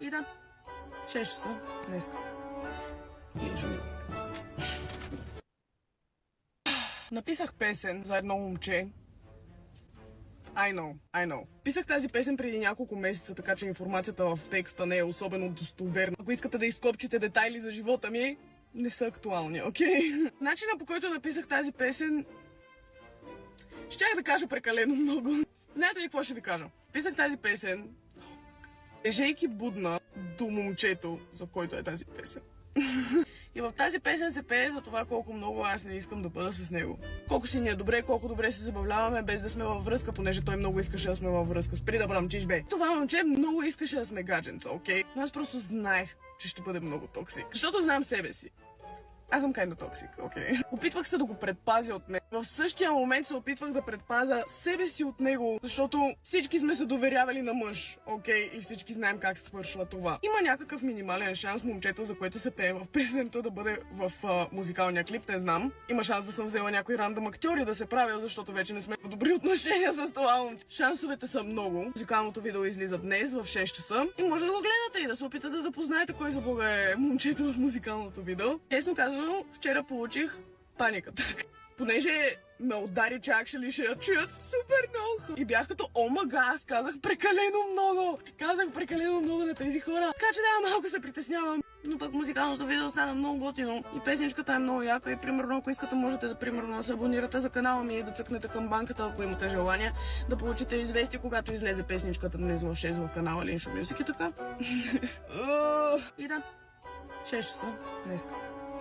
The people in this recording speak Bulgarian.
И да, 6 часа днес. Ежедневник. Написах песен за едно момче. I know. Писах тази песен преди няколко месеца, така че информацията в текста не е особено достоверна. Ако искате да изкопчите детайли за живота ми, не са актуални, окей? Начина, по който написах тази песен, щях да кажа прекалено много. Знаете ли какво ще ви кажа? Писах тази песен, лежейки будна до момчето, за който е тази песен. И в тази песен се пее за това колко много аз не искам да бъда с него. Колко си ни е добре, колко добре се забавляваме без да сме във връзка, понеже той много искаше да сме във връзка. Спри да брамчиш, бе. Това момче много искаше да сме гадженца, окей? Но аз просто знаех, че ще бъде много токсик. Защото знам себе си. Аз съм kinda токсик, окей. Опитвах се да го предпазя от мен. В същия момент се опитвах да предпазя себе си от него, защото всички сме се доверявали на мъж, окей? И всички знаем как свършва това. Има някакъв минимален шанс момчето, за което се пее в песента, да бъде в музикалния клип, не знам. Има шанс да съм взела някой рандъм актьори да се правя, защото вече не сме в добри отношения с това момче. Шансовете са много. Музикалното видео излиза днес в 6 часа и може да го гледате и да се опитате да познаете кой за бога е момчето в музикалното видео. Честно казано, вчера получих паниката. Понеже ме удари, че actually ще я чуят супер много. И бях като, о мага, аз казах прекалено много. Казах прекалено много на тези хора. Така че да, малко се притеснявам. Но пък музикалното видео стана много готино. И песничката е много яка. И примерно, ако искате, можете да се абонирате за канала ми и да цъкнете към банката, ако имате желание. Да получите известие, когато излезе песничката днес в 6 в канала Линшо Мюзик и така. И да, 6 часа днес.